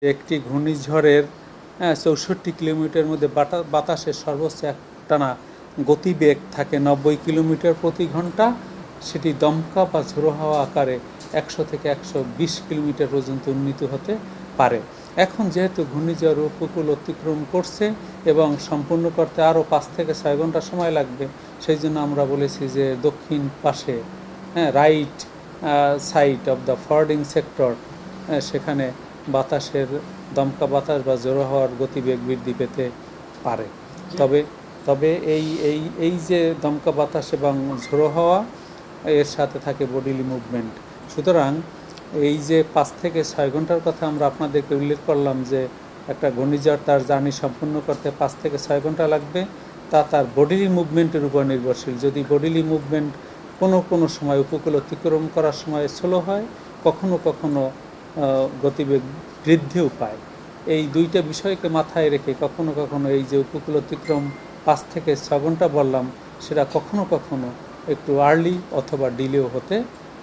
একটি ঘূর্ণিঝড়ের ৬৪ কিলোমিটার মধ্যে বাতাসের সর্বোচ্চ একটানা গতিবেগ থাকে ৯০ কিলোমিটার প্রতি ঘন্টা। সেটি দমকা বা ঝোড়ো হাওয়া আকারে ১০০ থেকে ১২০ কিলোমিটার পর্যন্ত উন্নীত হতে পারে। এখন যেহেতু ঘূর্ণিঝড় উপকূল অতিক্রম করছে এবং সম্পূর্ণ করতে আরও ৫ থেকে ৬ ঘন্টা সময় লাগবে, সেই জন্য আমরা বলেছি যে দক্ষিণ পাশে, right side of the forwarding sector, সেখানে বাতাসের দমকা বাতাস বা জোড়ো হওয়ার গতিবেগ বৃদ্ধি পেতে পারে। তবে এই যে দমকা বাতাস এবং ঝোড়ো হওয়া, এর সাথে থাকে বডিলি মুভমেন্ট। সুতরাং এই যে ৫ থেকে ৬ ঘন্টার কথা আমরা আপনাদেরকে উল্লেখ করলাম যে একটা ঘূর্ণিঝড় তার জার্নি সম্পূর্ণ করতে ৫ থেকে ৬ ঘন্টা লাগবে, তা তার বডিলি মুভমেন্টের উপর নির্ভরশীল। যদি বডিলি মুভমেন্ট কোনো সময় উপকূল অতিক্রম করার সময় স্লো হয়, কখনো গতিবেগ বৃদ্ধিও পায়। এই দুইটা বিষয়কে মাথায় রেখে কখনো এই যে উপকূল অতিক্রম ৫ থেকে ৬ ঘন্টা বললাম, সেটা কখনো একটু আর্লি অথবা ডিলেও হতে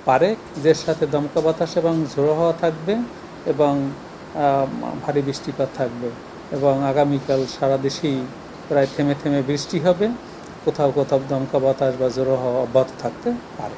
পারে, যার সাথে দমকা বাতাস এবং ঝোড়ো হাওয়া থাকবে এবং ভারী বৃষ্টিপাত থাকবে। এবং আগামীকাল সারা দেশেই প্রায় থেমে বৃষ্টি হবে, কোথাও দমকা বাতাস বা ঝোড়ো হাওয়া অব্যাহত থাকতে পারে।